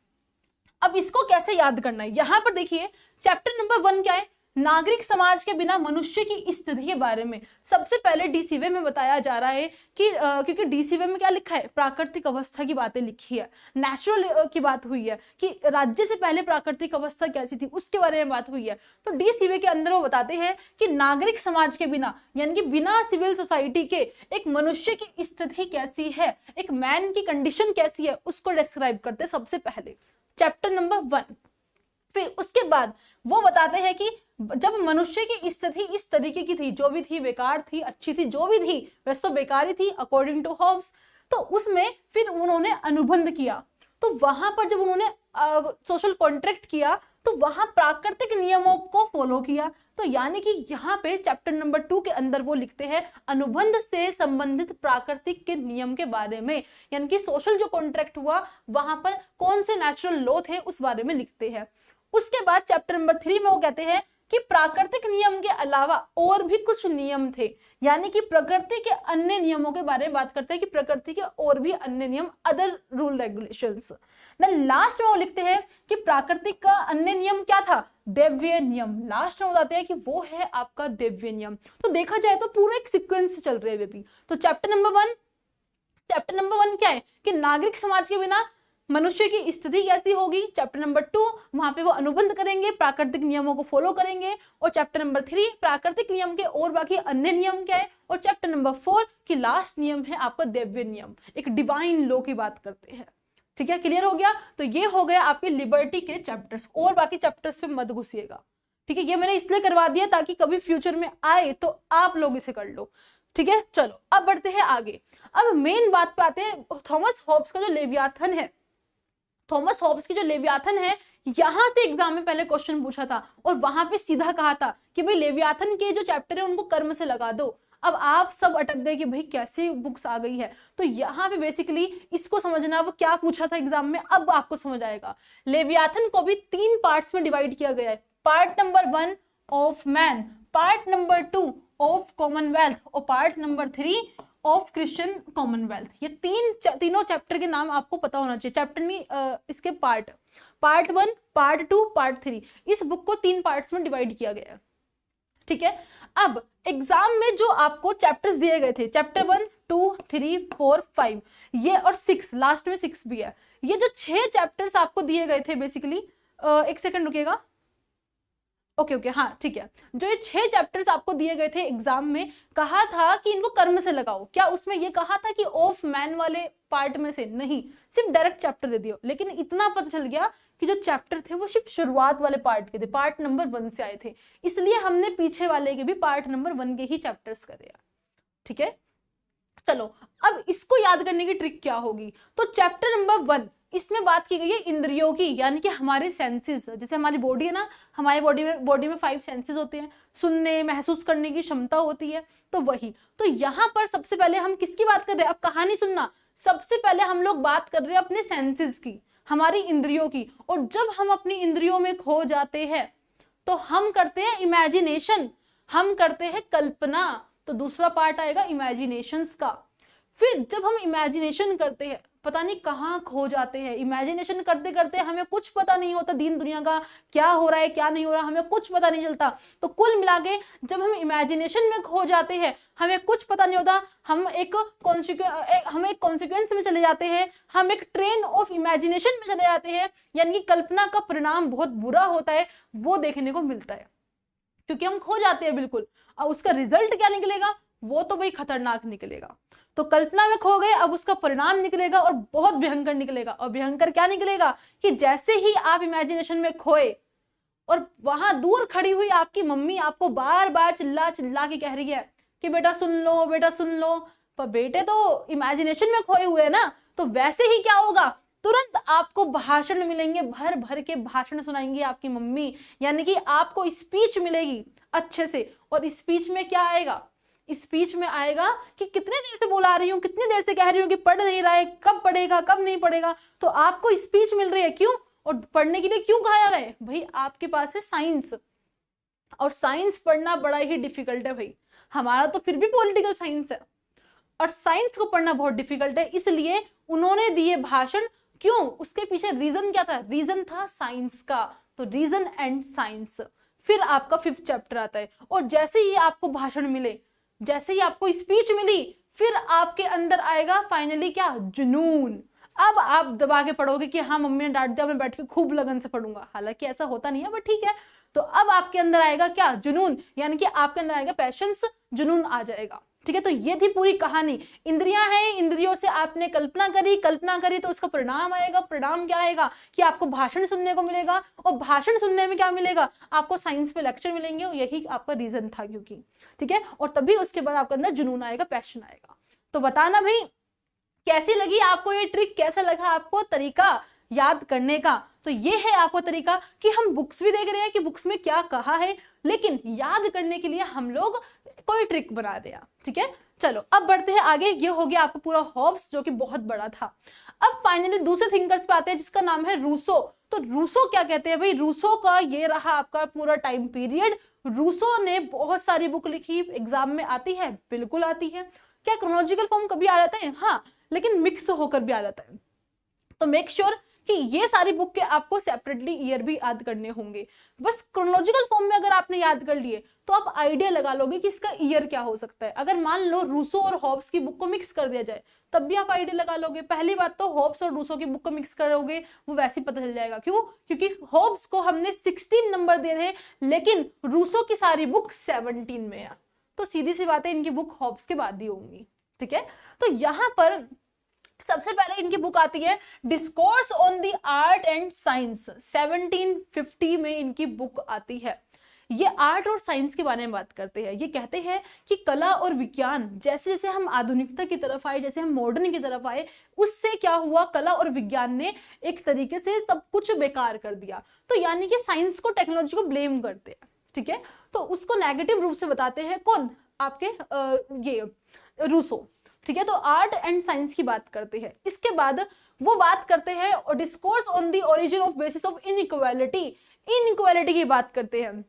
अब इसको कैसे याद करना है, यहां पर देखिए चैप्टर नंबर 1 क्या है, नागरिक समाज के बिना मनुष्य की स्थिति के बारे में। सबसे पहले डीसीवे में बताया जा रहा है कि क्योंकि डीसीवे में क्या लिखा है, प्राकृतिक अवस्था की बातें लिखी है, नेचुरल की बात हुई है कि राज्य से पहले प्राकृतिक अवस्था कैसी थी उसके बारे में बात हुई है। तो डीसीवे के अंदर वो बताते हैं कि नागरिक समाज के बिना, यानी कि बिना सिविल सोसाइटी के एक मनुष्य की स्थिति कैसी है, एक मैन की कंडीशन कैसी है, उसको डिस्क्राइब करते हैं सबसे पहले, चैप्टर नंबर 1। फिर उसके बाद वो बताते हैं कि जब मनुष्य की स्थिति इस तरीके की थी, जो भी थी बेकार थी, अच्छी थी, जो भी थी वैसे तो बेकार ही थी अकॉर्डिंग टू हॉब्स, तो उसमें फिर उन्होंने अनुबंध किया। तो वहां पर जब उन्होंने सोशल कॉन्ट्रैक्ट किया तो वहां प्राकृतिक नियमों को फॉलो किया। तो यानी कि यहाँ पे चैप्टर नंबर 2 के अंदर वो लिखते हैं अनुबंध से संबंधित प्राकृतिक के नियम के बारे में, यानी कि सोशल जो कॉन्ट्रैक्ट हुआ वहां पर कौन से नेचुरल लॉ थे उस बारे में लिखते हैं। उसके बाद चैप्टर नंबर 3 में वो कहते हैं कि प्राकृतिक नियम के अलावा और भी कुछ नियम थे, यानी कि प्रकृति के अन्य नियमों के बारे में बात करते हैं कि प्रकृति के और भी अन्य नियम, other rule regulations. Then last में वो लिखते हैं कि प्राकृतिक का अन्य नियम क्या था, दैवीय नियम। लास्ट में बताते हैं कि वो है आपका दैवीय नियम। तो देखा जाए तो पूरा एक सीक्वेंस चल रहे हैं। तो चैप्टर नंबर 1 क्या है कि नागरिक समाज के बिना मनुष्य की स्थिति कैसी होगी। चैप्टर नंबर 2 वहां पे वो अनुबंध करेंगे, प्राकृतिक नियमों को फॉलो करेंगे। और चैप्टर नंबर 3 प्राकृतिक नियम के और बाकी अन्य नियम क्या है। और चैप्टर नंबर 4 की लास्ट नियम है आपका दैवीय नियम, एक डिवाइन लॉ की बात करते हैं। ठीक है, क्लियर हो गया। तो ये हो गया आपके लिबर्टी के चैप्टर्स, और बाकी चैप्टर्स पे मत घुसिएगा। ठीक है, ये मैंने इसलिए करवा दिया ताकि कभी फ्यूचर में आए तो आप लोग इसे कर लो। ठीक है, चलो अब बढ़ते हैं आगे। अब मेन बात पे आते हैं, थॉमस हॉब्स का जो लेवियाथन है, थॉमस हॉब्स की जो लेवियाथन है, यहां से एग्जाम में पहले क्वेश्चन पूछा था और वहां पे सीधा कहा था कि भाई लेवियाथन के जो चैप्टर है उनको कर्म से लगा दो। अब आप सब अटक गए कि भाई कैसे बुक्स आ गई है। तो यहाँ पे बेसिकली इसको समझना, वो क्या पूछा था एग्जाम में, अब आपको समझ आएगा। लेवियाथन को भी 3 पार्ट्स में डिवाइड किया गया है। Part number 1 of man, part number 2 of Commonwealth और part number 3 of Christian Commonwealth. ये तीनों चैप्टर के नाम आपको पता होना चाहिए। चैप्टर नहीं, इसके पार्ट 1, पार्ट 2, पार्ट 3। इस बुक को 3 पार्ट्स में डिवाइड किया गया है। ठीक है, अब एग्जाम में जो आपको चैप्टर्स दिए गए थे, चैप्टर 1, 2, 3, 4, 5 ये और 6, लास्ट में 6 भी है। ये जो 6 चैप्टर्स आपको दिए गए थे बेसिकली, एक सेकंड रुकिएगा, ओके, हाँ ठीक है। जो ये 6 चैप्टर्स आपको दिए गए थे एग्जाम में, कहा था कि इनको कर्म से लगाओ। क्या उसमें ये कहा था कि ऑफ मैन वाले पार्ट में से? नहीं, सिर्फ डायरेक्ट चैप्टर दे दियो। लेकिन इतना पता चल गया कि जो चैप्टर थे वो सिर्फ शुरुआत वाले पार्ट के थे, पार्ट नंबर 1 से आए थे, इसलिए हमने पीछे वाले के भी पार्ट नंबर 1 के ही चैप्टर्स करे। ठीक है, चलो अब इसको याद करने की ट्रिक क्या होगी। तो चैप्टर नंबर 1 इसमें बात की गई है इंद्रियों की, यानी कि हमारे सेंसेस। जैसे हमारी बॉडी है ना, हमारी बॉडी में 5 सेंसेस होते हैं, सुनने महसूस करने की क्षमता होती है। तो वही, तो यहाँ पर सबसे पहले हम किसकी बात कर रहे हैं, अब कहानी सुनना। सबसे पहले हम लोग बात कर रहे हैं अपने सेंसेस की, हमारी इंद्रियों की। और जब हम अपनी इंद्रियों में खो जाते हैं तो हम करते हैं इमेजिनेशन, हम करते हैं कल्पना। तो दूसरा पार्ट आएगा इमेजिनेशंस का। फिर जब हम इमेजिनेशन करते हैं, पता नहीं कहाँ खो जाते हैं। इमेजिनेशन करते करते हमें कुछ पता नहीं होता दीन दुनिया का, क्या हो रहा है क्या नहीं हो रहा, हमें कुछ पता नहीं चलता। तो कुल मिला के जब हम इमेजिनेशन में खो जाते हैं, हमें कुछ पता नहीं होता, हम एक कॉन्सिक्वेंस में चले जाते हैं, हम एक ट्रेन ऑफ इमेजिनेशन में चले जाते हैं, यानी कि कल्पना का परिणाम बहुत बुरा होता है, वो देखने को मिलता है, क्योंकि हम खो जाते हैं बिल्कुल। और उसका रिजल्ट क्या निकलेगा, वो तो भाई खतरनाक निकलेगा। तो कल्पना में खो गए, अब उसका परिणाम निकलेगा और बहुत भयंकर निकलेगा। और भयंकर क्या निकलेगा कि जैसे ही आप इमेजिनेशन में खोए और वहां दूर खड़ी हुई आपकी मम्मी आपको बार बार चिल्ला चिल्ला के कह रही है कि बेटा सुन लो, बेटा सुन लो, पर बेटे तो इमेजिनेशन में खोए हुए हैं ना। तो वैसे ही क्या होगा, तुरंत आपको भाषण मिलेंगे, भर भर के भाषण सुनाएंगी आपकी मम्मी, यानी कि आपको स्पीच मिलेगी अच्छे से। और स्पीच में क्या आएगा, स्पीच में आएगा कि कितने देर से बुला रही हूँ, कितनी देर से कह रही हूँ कि पढ़ नहीं रहा है, कब पढ़ेगा कब नहीं पढ़ेगा। तो आपको स्पीच मिल रही है, क्यों, और पढ़ने के लिए क्यों कहा जा रहा है, भाई आपके पास है साइंस, और साइंस पढ़ना बड़ा ही डिफिकल्ट है भाई, हमारा तो फिर भी पॉलिटिकल साइंस है और साइंस को पढ़ना बहुत डिफिकल्ट है, इसलिए उन्होंने दिए भाषण। क्यों? उसके पीछे रीजन क्या था? रीजन था साइंस का, तो रीजन एंड साइंस। फिर आपका 5th चैप्टर आता है और जैसे ही आपको भाषण मिले, जैसे ही आपको स्पीच मिली, फिर आपके अंदर आएगा फाइनली क्या? जुनून। अब आप दबा के पढ़ोगे कि हाँ मम्मी ने डांट दिया, मैं बैठ के खूब लगन से पढ़ूंगा, हालांकि ऐसा होता नहीं है बट ठीक है। तो अब आपके अंदर आएगा क्या? जुनून, यानी कि आपके अंदर आएगा पैशंस, जुनून आ जाएगा। ठीक है, तो ये थी पूरी कहानी। इंद्रियां हैं, इंद्रियों से आपने कल्पना करी, कल्पना करी तो उसका परिणाम आएगा। परिणाम क्या आएगा? कि आपको भाषण सुनने को मिलेगा, और भाषण सुनने में क्या मिलेगा? आपको साइंस पे लेक्चर मिलेंगे, और यही आपका रीजन था क्योंकि, ठीक है। और तभी उसके बाद आपके अंदर जुनून आएगा, पैशन आएगा। तो बताना भाई कैसी लगी आपको ये ट्रिक, कैसा लगा आपको तरीका याद करने का। तो ये है आपको तरीका कि हम बुक्स भी देख रहे हैं कि बुक्स में क्या कहा है, लेकिन याद करने के लिए हम लोग कोई ट्रिक बना रहे हैं। ठीक है, चलो अब बढ़ते हैं आगे। ये हो गया आपका पूरा हॉब्स जो कि बहुत बड़ा था। अब फाइनली दूसरे थिंकर्स पे आते हैं जिसका नाम है रूसो। तो रूसो क्या कहते हैं भाई? रूसो का ये रहा आपका पूरा टाइम पीरियड। रूसो ने बहुत सारी बुक लिखी, एग्जाम में आती है, बिल्कुल आती है। क्या क्रोनोलॉजिकल फॉर्म कभी आ जाता है? हाँ, लेकिन मिक्स होकर भी आ जाता है। तो मेक श्योर कि ये सारी बुक के आपको सेपरेटली ईयर भी याद करने होंगे। बस क्रोनोलॉजिकल फॉर्म में अगर आपने याद कर लिए तो आप आइडिया लगा लोगे कि इसका ईयर क्या हो सकता है। अगर मान लो रूसो और हॉब्स की बुक को मिक्स कर दिया जाए तब भी आप आइडिया लगा लोगे। पहली बात तो हॉब्स और रूसो की बुक को मिक्स करोगे वो वैसे ही पता चल जाएगा। क्यों? क्योंकि हॉब्स को हमने 16 नंबर दे रहे, लेकिन रूसो की सारी बुक 17 में है, तो सीधी सी बात है इनकी बुक हॉब्स के बाद ही होंगी। ठीक है, तो यहां पर सबसे पहले इनकी बुक आती है discourse on the art and science. 1750 में इनकी बुक आती है। ये आर्ट और साइंस के बारे में बात करते हैं। ये कहते हैं कि कला और विज्ञान, जैसे जैसे हम आधुनिकता की तरफ आए, जैसे हम मॉडर्न की तरफ आए, उससे क्या हुआ? कला और विज्ञान ने एक तरीके से सब कुछ बेकार कर दिया। तो यानी कि साइंस को, टेक्नोलॉजी को ब्लेम करते हैं। ठीक है, तो उसको नेगेटिव रूप से बताते हैं कौन? आपके ये रूसो। ठीक है, तो आर्ट एंड साइंस की बात करते हैं। इसके बाद वो बात करते हैं और discourse on the origin of basis of inequality. Inequality की बात करते हैं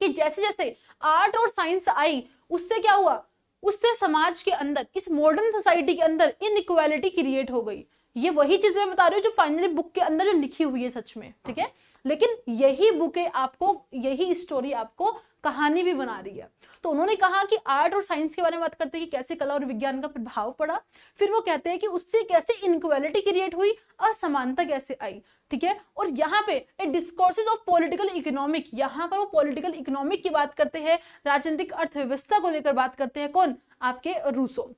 कि जैसे जैसे आर्ट और साइंस आई उससे क्या हुआ? उससे समाज के अंदर, इस मॉडर्न सोसाइटी के अंदर इनइक्वालिटी क्रिएट हो गई। ये वही चीज मैं बता रही हूँ जो फाइनली बुक के अंदर जो लिखी हुई है सच में। ठीक है, लेकिन यही बुकें आपको, यही स्टोरी आपको कहानी भी बना रही है। तो उन्होंने कहा कि आर्ट और साइंस के बारे में बात करते हैं कि कैसे कला और विज्ञान का प्रभाव पड़ा। फिर वो कहते हैं कि उससे कैसे इनइक्वालिटी क्रिएट हुई, असमानता कैसे आई। ठीक है, और यहाँ पे ए डिस्कोर्सेस ऑफ पॉलिटिकल इकोनॉमिक, यहाँ पर वो पॉलिटिकल इकोनॉमिक की बात करते हैं, राजनीतिक अर्थव्यवस्था को लेकर बात करते हैं। कौन? आपके रूसो।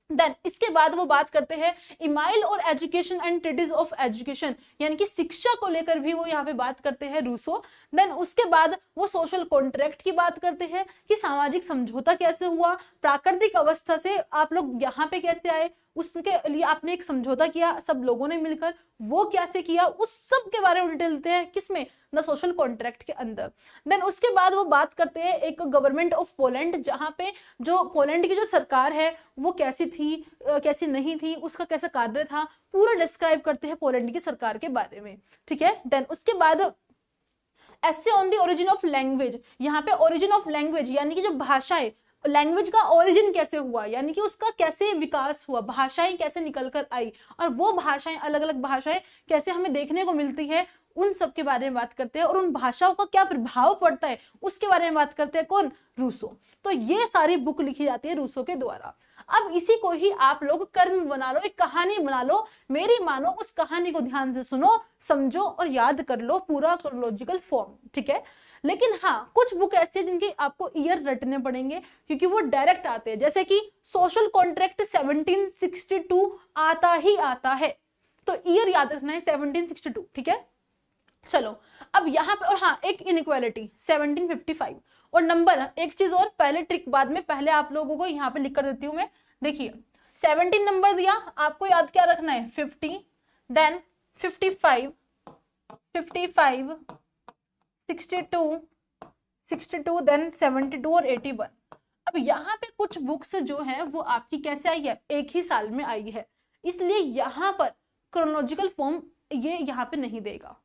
देन इसके बाद वो बात करते हैं इमाइल और एजुकेशन एंड ट्रेडिस ऑफ एजुकेशन, यानी कि शिक्षा को लेकर भी वो यहाँ पे बात करते हैं रूसो। देन उसके बाद वो सोशल कॉन्ट्रैक्ट की बात करते हैं कि सामाजिक समझौता कैसे हुआ, प्राकृतिक अवस्था से आप लोग यहाँ पे कैसे आए, उसके लिए आपने एक समझौता किया सब लोगों ने मिलकर, वो कैसे किया, उस सब के बारे में डिटेल देते हैं। किसमें? द सोशल कॉन्ट्रैक्ट के अंदर। देन उसके बाद वो बात करते हैं एक गवर्नमेंट ऑफ पोलैंड, जहां पे जो पोलैंड की जो सरकार है वो कैसी थी, कैसी नहीं थी, उसका कैसा कार्य था, पूरा डिस्क्राइब करते हैं पोलैंड की सरकार के बारे में। ठीक है, देन उसके बाद essay on the origin of language. यहाँ पे ओरिजिन ऑफ लैंग्वेज यानी कि जो भाषाएं, लैंग्वेज का ओरिजिन कैसे हुआ, यानी कि उसका कैसे विकास हुआ, भाषाएं कैसे निकल कर आई, और वो भाषाएं, अलग अलग भाषाएं कैसे हमें देखने को मिलती है, उन सब के बारे में बात करते हैं। और उन भाषाओं का क्या प्रभाव पड़ता है उसके बारे में बात करते हैं। कौन? रूसो। तो ये सारी बुक लिखी जाती है रूसो के द्वारा। अब इसी को ही आप लोग कर्म बना लो, एक कहानी बना लो, मेरी मानो, उस कहानी को ध्यान से सुनो, समझो और याद कर लो पूरा क्रोनोलॉजिकल फॉर्म। ठीक है, लेकिन हाँ कुछ बुक ऐसे हैं जिनके आपको ईयर रटने पड़ेंगे क्योंकि वो डायरेक्ट आते हैं। जैसे कि सोशल कॉन्ट्रैक्ट 1762 आता ही आता है, तो ईयर याद रखना है 1762। ठीक है, चलो अब यहाँ पे, और हाँ एक इनइक्वालिटी 1755, और नंबर एक चीज और, पहले ट्रिक बाद में, पहले आप लोगों को यहाँ पे लिख कर देती हूँ मैं। देखिए 17 नंबर दिया, आपको याद क्या रखना है? 50, देन 55, 55, 62, देन 72 और 81। अब यहाँ पे कुछ बुक्स जो है वो आपकी कैसे आई है? एक ही साल में आई है, इसलिए यहाँ पर क्रोनोलॉजिकल फॉर्म ये यहाँ पे नहीं देगा,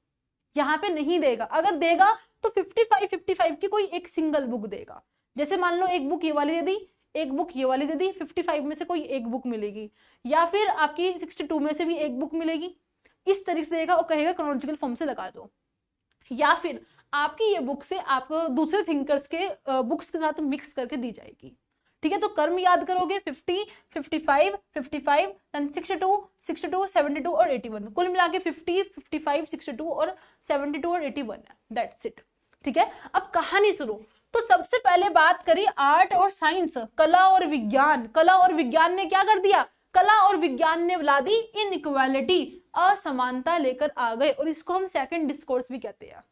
यहाँ पे नहीं देगा। अगर देगा तो 55 की कोई एक सिंगल बुक देगा। जैसे मान लो एक बुक ये वाली दे दी, एक बुक ये वाली दे दी, 55 में से कोई एक बुक मिलेगी, या फिर आपकी 62 में से भी एक बुक मिलेगी, इस तरीके से देगा और कहेगा क्रोनोलॉजिकल फॉर्म से लगा दो। या फिर आपकी ये बुक से आपको दूसरे थिंकर्स के बुक्स के साथ मिक्स करके दी जाएगी। ठीक है, तो कर्म याद करोगे 50, 55, 55, 62, 62, 72 और 81, कुल मिला के 50, 55, 62 और 72 और 81 है, दैट्स इट। ठीक है, अब कहानी शुरू। तो सबसे पहले बात करी आर्ट और साइंस, कला और विज्ञान। कला और विज्ञान ने क्या कर दिया, कला और विज्ञान ने ला दी इनइक्वालिटी, असमानता लेकर आ गए, और इसको हम सेकंड डिस्कोर्स भी कहते हैं।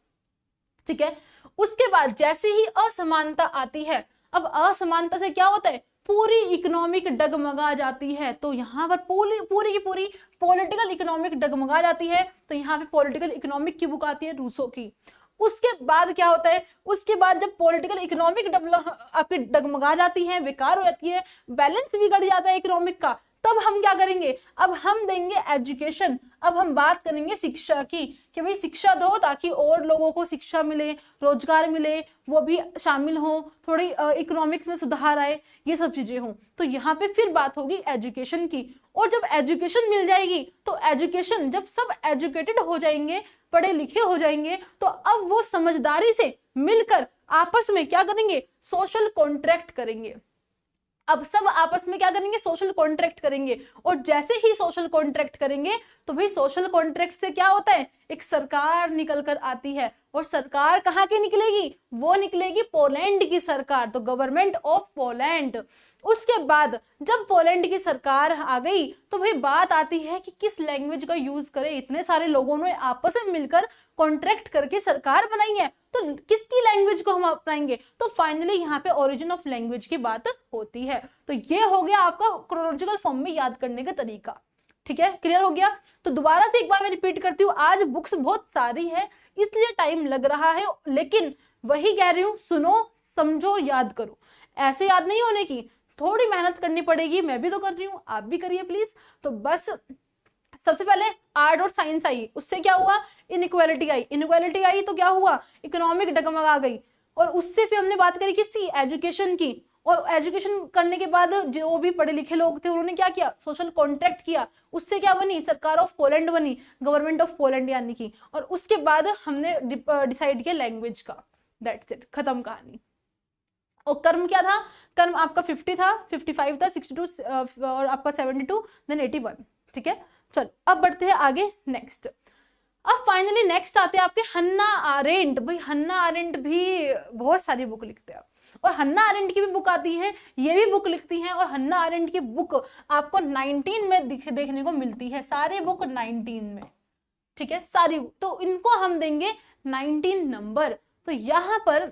ठीक है, उसके बाद जैसे ही असमानता आती है, अब असमानता से क्या होता है, पूरी इकोनॉमिक डगमगा जाती है। तो यहाँ पर पूरी की पूरी पॉलिटिकल इकोनॉमिक डगमगा जाती है। तो यहाँ पे पॉलिटिकल इकोनॉमिक की बुक आती है रूसो की। उसके बाद क्या होता है, उसके बाद जब पॉलिटिकल इकोनॉमिक आपकी डगमगा जाती है, बेकार हो जाती है, बैलेंस बिगड़ जाता है इकोनॉमिक का, तब हम क्या करेंगे, अब हम देंगे एजुकेशन। अब हम बात करेंगे शिक्षा की, कि भाई शिक्षा दो ताकि और लोगों को शिक्षा मिले, रोजगार मिले, वो भी शामिल हो, थोड़ी इकोनॉमिक्स में सुधार आए, ये सब चीजें हों। तो यहाँ पे फिर बात होगी एजुकेशन की। और जब एजुकेशन मिल जाएगी, तो एजुकेशन जब सब एजुकेटेड हो जाएंगे, पढ़े लिखे हो जाएंगे, तो अब वो समझदारी से मिलकर आपस में क्या करेंगे, सोशल कॉन्ट्रैक्ट करेंगे। अब सब आपस में क्या करेंगे, सोशल कॉन्ट्रैक्ट करेंगे। और जैसे ही सोशल कॉन्ट्रैक्ट करेंगे, तो भाई सोशल कॉन्ट्रैक्ट से क्या होता है, एक सरकार निकल कर आती है। और सरकार कहाँ की निकलेगी, वो निकलेगी पोलैंड की सरकार, तो गवर्नमेंट ऑफ पोलैंड। उसके बाद जब पोलैंड की सरकार आ गई, तो भाई बात आती है कि किस लैंग्वेज का यूज करें। इतने सारे लोगों ने आपस में मिलकर कॉन्ट्रैक्ट करके सरकार बनाई है, तो किसकी लैंग्वेज को हम अपनाएंगे। तो फाइनली यहाँ पे ओरिजिन ऑफ लैंग्वेज की बात होती है। तो ये हो गया आपका क्रोनोलॉजिकल फॉर्म में याद करने का तरीका। ठीक है, क्लियर हो गया। तो दोबारा से एक बार मैं रिपीट करती हूँ, आज बुक्स बहुत सारी है इसलिए टाइम लग रहा है, लेकिन वही कह रही हूँ, सुनो समझो याद करो। ऐसे याद नहीं होने की, थोड़ी मेहनत करनी पड़ेगी, मैं भी तो कर रही हूँ, आप भी करिए प्लीज। तो बस सबसे पहले आर्ट और साइंस आई, उससे क्या हुआ, इनइक्वालिटी आई। इनइक्वालिटी आई तो क्या हुआ, इकोनॉमिक डगमगा गई। और उससे फिर हमने बात करी किसकी, एजुकेशन की। और एजुकेशन करने के बाद जो भी पढ़े लिखे लोग थे, उन्होंने क्या किया, सोशल कॉन्ट्रैक्ट किया। उससे क्या बनी, सरकार ऑफ पोलैंड बनी, गवर्नमेंट ऑफ पोलैंड यानी कि। और उसके बाद हमने डिसाइड किया लैंग्वेज का, दैट्स इट, खत्म कहानी। और कर्म क्या था, कर्म आपका 50 था, 55 था, 62 और आपका 72, देन 81। ठीक है, चलो अब बढ़ते हैं आगे नेक्स्ट। अब फाइनली नेक्स्ट आते हैं आपके हन्ना आरेंट। भाई हन्ना आरेंट भी बहुत सारी बुक लिखते हैं, और हन्ना आरेंट की भी बुक आती है, ये भी बुक लिखती हैं। और हन्ना आरेंट की बुक आपको 19 में देखने को मिलती है, सारे बुक 19 में। ठीक है, सारी, तो इनको हम देंगे 19 नंबर। तो यहाँ पर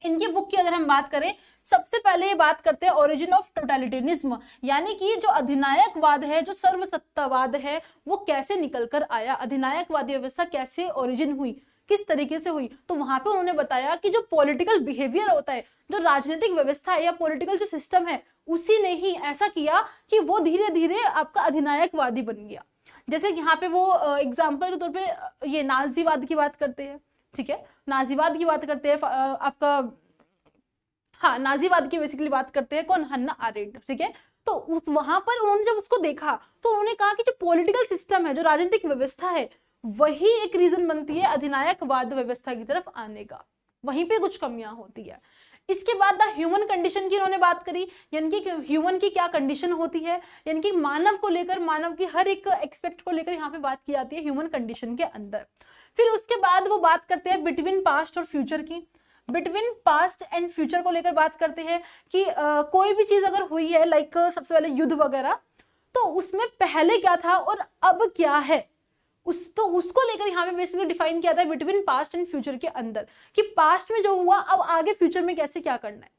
इनकी बुक की अगर हम बात करें, सबसे पहले ये बात करते हैं ओरिजिन ऑफ टोटलिटेरिज्म, यानी कि जो अधिनायकवाद है, जो सर्वसत्तावाद है, वो कैसे निकल कर आया, अधिनायकवादी व्यवस्था कैसे ओरिजिन हुई, किस तरीके से हुई। तो वहां पे उन्होंने बताया कि जो पॉलिटिकल बिहेवियर होता है, जो राजनीतिक व्यवस्था है या पॉलिटिकल जो सिस्टम है, उसी ने ही ऐसा किया कि वो धीरे धीरे आपका अधिनायकवादी बन गया। जैसे यहाँ पे वो एग्जाम्पल के तौर पे ये नाजीवाद की बात करते हैं। ठीक है, नाजीवाद की बात करते हैं आपका, हाँ नाजीवाद की बेसिकली बात करते हैं कौन, हन्ना आरेंट। ठीक है, तो उस वहां पर उन्होंने जब उसको देखा, तो उन्होंने कहा कि जो पॉलिटिकल सिस्टम है, जो राजनीतिक व्यवस्था है, वही एक रीजन बनती है अधिनायकवाद व्यवस्था की तरफ आने का, वहीं पे कुछ कमियां होती है। इसके बाद द ह्यूमन कंडीशन की उन्होंने बात करी, यानी कि ह्यूमन की क्या कंडीशन होती है, यानी कि मानव को लेकर, मानव की हर एक एक्सपेक्ट को लेकर यहाँ पे बात की जाती है ह्यूमन कंडीशन के अंदर। फिर उसके बाद वो बात करते हैं बिटवीन पास्ट और फ्यूचर की, बिटवीन पास्ट एंड फ्यूचर को लेकर बात करते हैं कि कोई भी चीज अगर हुई है, लाइक सबसे पहले युद्ध वगैरह, तो उसमें पहले क्या था और अब क्या है, उसको लेकर यहाँ पे बेसिकली डिफाइन किया था बिटवीन पास्ट एंड फ्यूचर के अंदर, कि पास्ट में जो हुआ अब आगे फ्यूचर में कैसे क्या करना है।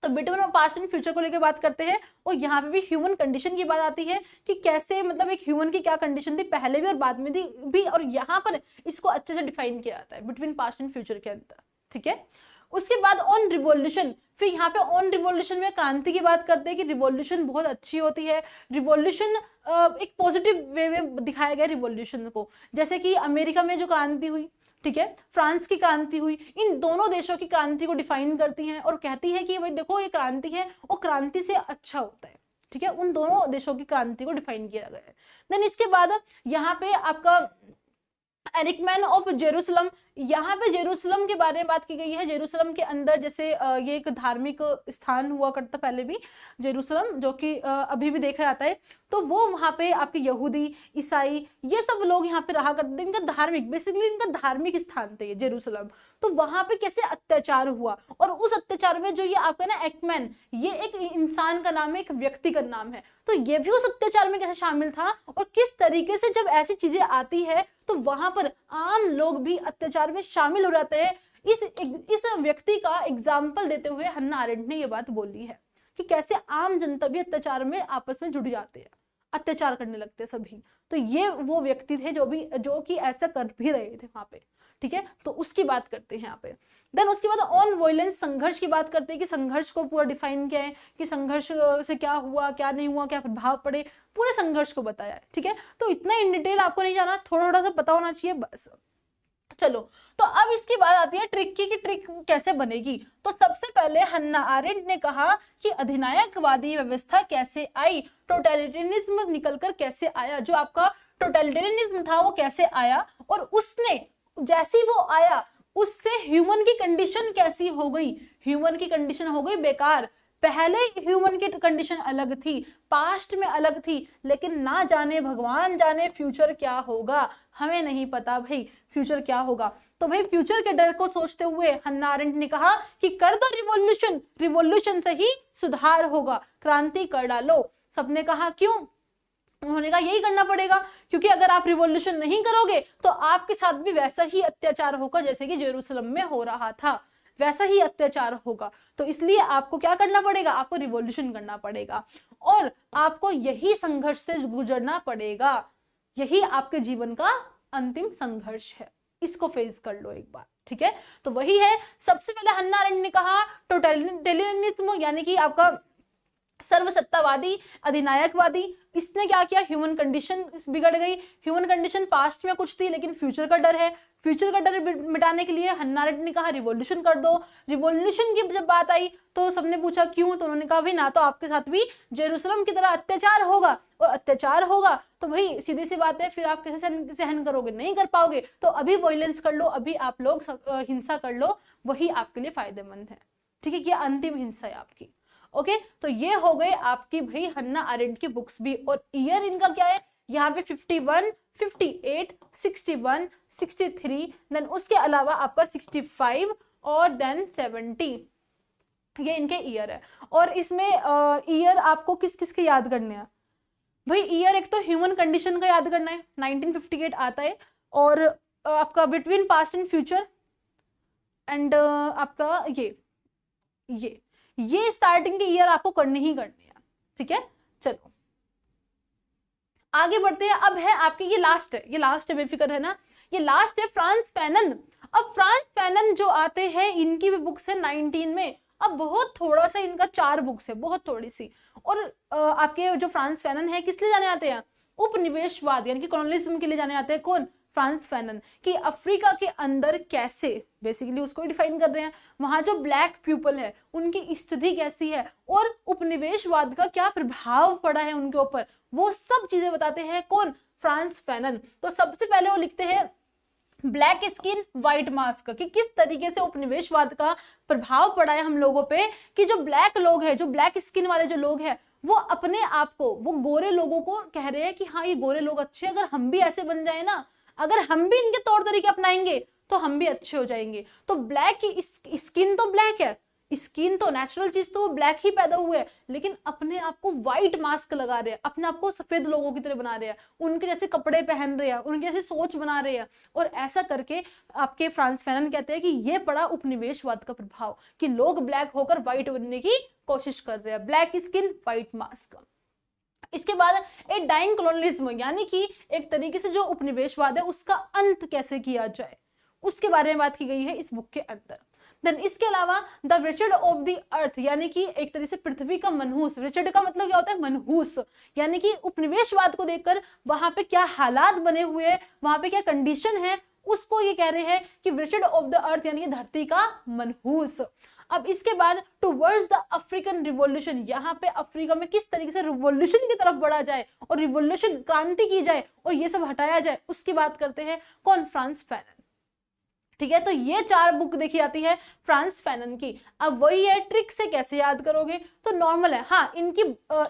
तो बिटवीन पास्ट एंड फ्यूचर को लेकर बात करते हैं। और यहाँ पे भी ह्यूमन कंडीशन की बात आती है कि कैसे, मतलब एक ह्यूमन की क्या कंडीशन थी पहले भी और बाद में भी, और यहाँ पर इसको अच्छे से डिफाइन किया जाता है बिटवीन पास्ट एंड फ्यूचर के अंदर। ठीक है, उसके बाद ऑन रिवॉल्यूशन, फिर यहाँ पे ऑन रिवॉल्यूशन में क्रांति की बात करते हैं कि रिवॉल्यूशन बहुत अच्छी होती है। रिवॉल्यूशन एक पॉजिटिव वे में दिखाया गया रिवॉल्यूशन को, जैसे कि अमेरिका में जो क्रांति हुई, ठीक है, फ्रांस की क्रांति हुई, इन दोनों देशों की क्रांति को डिफाइन करती हैं और कहती है कि भाई देखो ये क्रांति है और क्रांति से अच्छा होता है। ठीक है, उन दोनों देशों की क्रांति को डिफाइन किया गया है। देन इसके बाद यहाँ पे आपका एरिकमैन ऑफ जेरूसलम, यहाँ पे जेरूसलम के बारे में बात की गई है। जेरूसलम के अंदर जैसे ये एक धार्मिक स्थान हुआ करता पहले भी जेरूसलम, जो कि अभी भी देखा जाता है। तो वो वहाँ पे आपके यहूदी, ईसाई, ये सब लोग यहाँ पे रहा करते थे। इनका धार्मिक, बेसिकली इनका धार्मिक स्थान थे ये जेरूसलम। तो वहां पे कैसे अत्याचार हुआ, और उस अत्याचार में जो ये आपका ना एक्मैन, ये एक इंसान का नाम है, एक व्यक्ति का नाम है। तो ये भी उस अत्याचार में कैसे शामिल था, और किस तरीके से जब ऐसी चीजें आती है तो वहां पर आम लोग भी अत्याचार में शामिल हो जाते हैं। इस व्यक्ति का एग्जाम्पल देते हुए हन्ना आरेंट ने ये बात बोली है कि कैसे आम जनता भी अत्याचार में आपस में जुड़ जाते हैं, अत्याचार करने लगते हैं सभी। तो ये वो व्यक्ति थे जो कि ऐसा कर भी रहे थे वहां पे। ठीक है, तो उसकी बात करते हैं यहाँ पे। देन उसके बाद ऑन वायलेंस, संघर्ष की बात करते हैं कि संघर्ष को पूरा डिफाइन किया है कि संघर्ष से क्या हुआ, क्या नहीं हुआ, क्या प्रभाव पड़े, पूरे संघर्ष को बताया है। ठीक है, तो इतना इन डिटेल आपको नहीं जाना, थोड़ा थोड़ा सा पता होना चाहिए बस। चलो, तो अब इसकी बात आती है ट्रिक की, कि ट्रिक कैसे बनेगी। तो सबसे पहले हन्ना आरेंट ने कहा कि अधिनायकवादी व्यवस्था कैसे आई, टोटलिटेरियनिज्म निकलकर कैसे आया, जो आपका टोटलिटेरियनिज्म था वो कैसे आया, और उसने जैसी वो आया उससे ह्यूमन की कंडीशन कैसी हो गई, ह्यूमन की कंडीशन हो गई बेकार। पहले ह्यूमन की कंडीशन अलग थी, पास्ट में अलग थी, लेकिन ना जाने भगवान जाने फ्यूचर क्या होगा, हमें नहीं पता भाई फ्यूचर क्या होगा। तो भाई फ्यूचर के डर को सोचते हुए हन्ना आरेंट ने कहा कि कर दो रिवॉल्यूशन, रिवॉल्यूशन से ही सुधार होगा, क्रांति कर डालो। सबने कहा क्यों, उन्होंने कहा यही करना पड़ेगा, क्योंकि अगर आप रिवॉल्यूशन नहीं करोगे तो आपके साथ भी वैसा ही अत्याचार होगा जैसे कि जेरूसलम में हो रहा था, वैसा ही अत्याचार होगा। तो इसलिए आपको क्या करना पड़ेगा, आपको रिवॉल्यूशन करना पड़ेगा, और आपको यही संघर्ष से गुजरना पड़ेगा, यही आपके जीवन का अंतिम संघर्ष है, इसको फेस कर लो एक बार। ठीक है, तो वही है। सबसे पहले हन्ना आरेंट ने कहा टोटलिटेरियनिज्म, यानी कि आपका सर्वसत्तावादी, अधिनायकवादी, इसने क्या किया, ह्यूमन कंडीशन बिगड़ गई। ह्यूमन कंडीशन पास्ट में कुछ थी, लेकिन फ्यूचर का डर है, फ्यूचर का डर मिटाने के लिए हन्ना आरेंट ने कहा रिवॉल्यूशन कर दो। रिवॉल्यूशन की जब बात आई तो सबने पूछा क्यों, तो उन्होंने कहा भाई ना तो आपके साथ भी जेरूसलम की तरह अत्याचार होगा, और अत्याचार होगा तो भाई सीधी सी बात है, फिर आप कैसे सहन करोगे, नहीं कर पाओगे, तो अभी वायलेंस कर लो, अभी आप लोग हिंसा कर लो, वही आपके लिए फायदेमंद है। ठीक है, ये अंतिम हिंसा है आपकी। ओके, तो ये हो गए आपकी भाई हन्ना आरेंट की बुक्स भी, और ईयर इनका क्या है, यहाँ पे 51, 58, 61, 63, देन उसके अलावा आपका 65 और देन 70, ये इनके ईयर है। और इसमें ईयर आपको किस किस के याद करने हैं भाई, ईयर एक तो ह्यूमन कंडीशन का याद करना है, 1958 आता है, और आपका between past and future, and आपका ये स्टार्टिंग के ईयर आपको करने ही करने हैं। ठीक है, चलो आगे बढ़ते हैं। अब है आपके ये लास्ट है, बेफिक्र है ना, ये लास्ट है फ्रांस फैनन। अब फ्रांस फैनन जो आते हैं, इनकी भी बुक्स है 19 में। अब बहुत थोड़ा सा इनका 4 बुक्स है, बहुत थोड़ी सी। और आपके जो फ्रांस फैनन है किस लिए जाने आते हैं, उपनिवेशवाद यानी कि कॉलोनिज्म के लिए जाने आते हैं। कौन, फ्रांस फैनन, कि अफ्रीका के अंदर कैसे, बेसिकली उसको डिफाइन कर रहे हैं, वहां जो ब्लैक पीपल है उनकी स्थिति कैसी है, और उपनिवेशवाद का क्या प्रभाव पड़ा है उनके ऊपर, वो सब चीजें बताते हैं। कौन, फ्रांस फैनन। तो सबसे पहले वो लिखते हैं ब्लैक स्किन व्हाइट मास्क, कि किस तरीके से उपनिवेशवाद का प्रभाव पड़ा है हम लोगों पे, कि जो ब्लैक लोग हैं, जो ब्लैक स्किन वाले जो लोग हैं, वो अपने आप को, वो गोरे लोगों को कह रहे हैं कि हाँ ये गोरे लोग अच्छे, अगर हम भी ऐसे बन जाए ना, अगर हम भी इनके तौर तरीके अपनाएंगे तो हम भी अच्छे हो जाएंगे। तो ब्लैक की स्किन तो ब्लैक है, स्किन तो नेचुरल चीज तो वो ब्लैक ही पैदा हुए है, लेकिन अपने आप को व्हाइट मास्क लगा रहे हैं, अपने आप को सफेद लोगों की तरह बना रहे हैं, उनके जैसे कपड़े पहन रहे हैं, उनकी जैसी सोच बना रहे हैं, और ऐसा करके आपके फ्रांस फैनन कहते हैं कि ये पड़ा उपनिवेशवाद का प्रभाव, कि लोग ब्लैक होकर व्हाइट बनने की कोशिश कर रहे हैं, ब्लैक स्किन व्हाइट मास्क। इसके बाद ए डाइंग कॉलोनिज्म, यानी कि एक तरीके से जो उपनिवेशवाद है उसका अंत कैसे किया जाए, उसके बारे में बात की गई है इस बुक के अंदर। देन इसके अलावा the Richard of the earth, यानी कि एक तरीके से पृथ्वी का मनहूस, रिचर्ड का मतलब क्या होता है, मनहूस, यानी कि उपनिवेशवाद को देखकर वहां पे क्या हालात बने हुए हैं, वहां पे क्या कंडीशन है, उसको ये कह रहे हैं कि वृषण ऑफ द अर्थ यानी धरती का मनहूस। अब इसके बाद टुवर्ड्स द अफ्रीकन रिवॉल्यूशन, यहाँ पे अफ्रीका में किस तरीके से रिवॉल्यूशन की तरफ बढ़ा जाए और रिवॉल्यूशन क्रांति की जाए और ये सब हटाया जाए, उसकी बात करते हैं कौन, फ्रांस फैनन। ठीक है, तो ये 4 बुक देखी जाती है फ्रांस फैनन की। अब वही है, ट्रिक से कैसे याद करोगे, तो नॉर्मल है, हाँ इनकी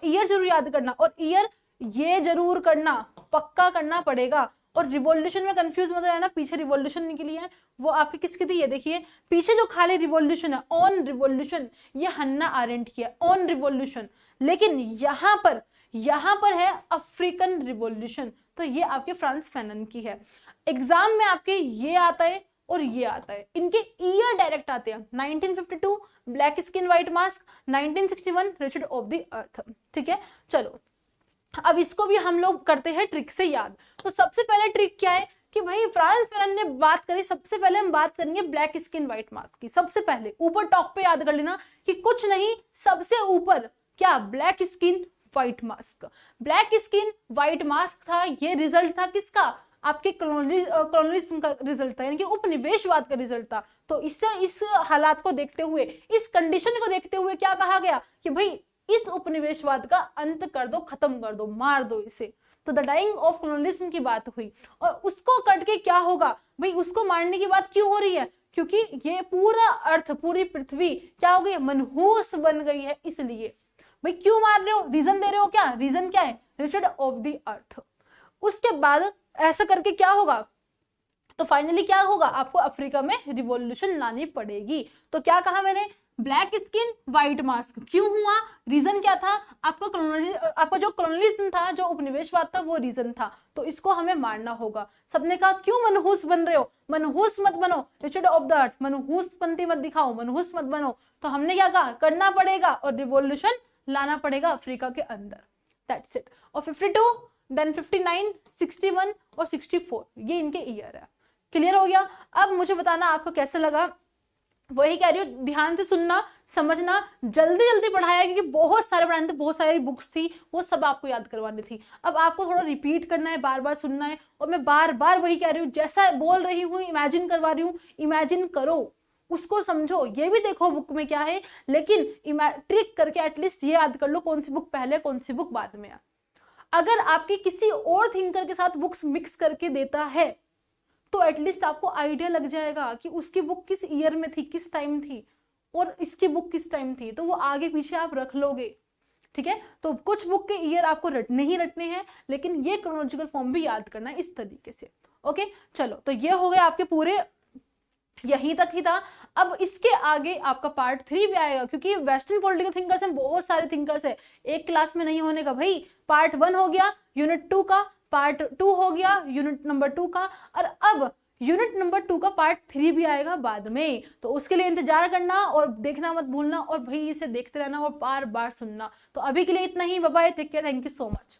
ईयर जरूर याद करना, और ईयर ये जरूर करना, पक्का करना पड़ेगा। और रिवॉल्यूशन में कंफ्यूज मत हो जाना, पीछे रिवॉल्यूशन निकली है वो आपकी किसकी थी, ये देखिए पीछे जो खाली रिवॉल्यूशन है, ऑन रिवॉल्यूशन, ये हन्ना आरेंट की है, ऑन रिवॉल्यूशन। लेकिन यहाँ पर है अफ्रीकन रिवॉल्यूशन, तो ये आपके फ्रांस फैनन की है। एग्जाम में आपके ये आता है और ये आता है, इनके ईयर डायरेक्ट आते हैं। 1952 black skin white mask, 1961 Richard of the earth. ठीक है, चलो अब इसको भी हम लोग करते हैं ट्रिक से याद। तो सबसे पहले ट्रिक क्या है कि भाई फ्रांस फैनन ने बात करी, सबसे पहले हम बात करेंगे ब्लैक स्किन व्हाइट मास्क की। सबसे पहले ऊपर टॉप पे याद कर लेना कि कुछ नहीं, सबसे ऊपर क्या, black skin white mask. Black skin white mask था, ये रिजल्ट था किसका, आपके कॉलोनिज्म का रिजल्ट था, यानी कि उपनिवेशवाद का रिजल्ट था। तो इस हालात को देखते हुए, इस कंडीशन को देखते हुए क्या कहा गया कि भाई इस उपनिवेशवाद का अंत कर दो, खत्म कर दो, मार दो इसे। तो द डाइंग ऑफ कॉलोनिज्म की बात हुई, और उसको कट के क्या होगा भाई, उसको मारने की बात क्यों हो रही है, क्योंकि ये पूरा अर्थ, पूरी पृथ्वी क्या हो गई, मनहूस बन गई है। इसलिए भाई क्यों मार रहे हो, रीजन दे रहे हो क्या, रीजन क्या है, रिचर्ड ऑफ द अर्थ। उसके बाद ऐसा करके क्या होगा, तो फाइनली क्या होगा, आपको अफ्रीका में रिवॉल्यूशन लानी पड़ेगी। तो क्या कहा मैंने, ब्लैक स्किन व्हाइट मास्क क्यों हुआ, रीजन क्या था, आपका जो कॉलोनिज्म था, जो उपनिवेशवाद था, वो रीजन था। तो इसको हमें मारना होगा। सबने कहा क्यों मनहूस बन रहे हो, मनहूस मत बनो, रिचर्ड ऑफ द अर्थ, मनहूस पंथी मत दिखाओ, मनहूस मत बनो। तो हमने क्या कहा, करना पड़ेगा और रिवॉल्यूशन लाना पड़ेगा अफ्रीका के अंदर। That's it. और 52, देन 59, 61 और 64 ये इनके ईयर है। क्लियर हो गया। अब मुझे बताना आपको कैसे लगा, वही कह रही हूँ, ध्यान से सुनना, समझना, जल्दी जल्दी पढ़ाया क्योंकि बहुत सारे पढ़ाने थे, बहुत सारी बुक्स थी, वो सब आपको याद करवानी थी। अब आपको थोड़ा रिपीट करना है, बार बार सुनना है, और मैं बार बार वही कह रही हूँ, जैसा बोल रही हूँ इमेजिन करवा रही हूँ, इमेजिन करो, उसको समझो, ये भी देखो बुक में क्या है, लेकिन ट्रिक करके एटलीस्ट ये याद कर लो कौन सी बुक पहले कौन सी बुक बाद में है। अगर आपके किसी और थिंकर के साथ बुक्स मिक्स करके देता है तो एटलीस्ट आपको आइडिया लग जाएगा कि उसकी बुक किस ईयर में थी, किस टाइम थी, और इसकी बुक किस टाइम थी, तो वो आगे पीछे आप रख लोगे। ठीक है, तो कुछ बुक के ईयर आपको नहीं रटने हैं, लेकिन ये क्रोनोलॉजिकल फॉर्म भी याद करना है इस तरीके से। ओके, चलो तो ये हो गए आपके पूरे, यहीं तक ही था। अब इसके आगे आपका पार्ट 3 भी आएगा, क्योंकि वेस्टर्न पॉलिटिकल थिंकर्स में बहुत सारे थिंकर्स है, एक क्लास में नहीं होने का भाई। पार्ट 1 हो गया यूनिट 2 का, पार्ट 2 हो गया यूनिट नंबर 2 का, और अब यूनिट नंबर 2 का पार्ट 3 भी आएगा बाद में। तो उसके लिए इंतजार करना और देखना मत भूलना, और भाई इसे देखते रहना और बार बार सुनना। तो अभी के लिए इतना ही, bye bye, take care, thank you so much.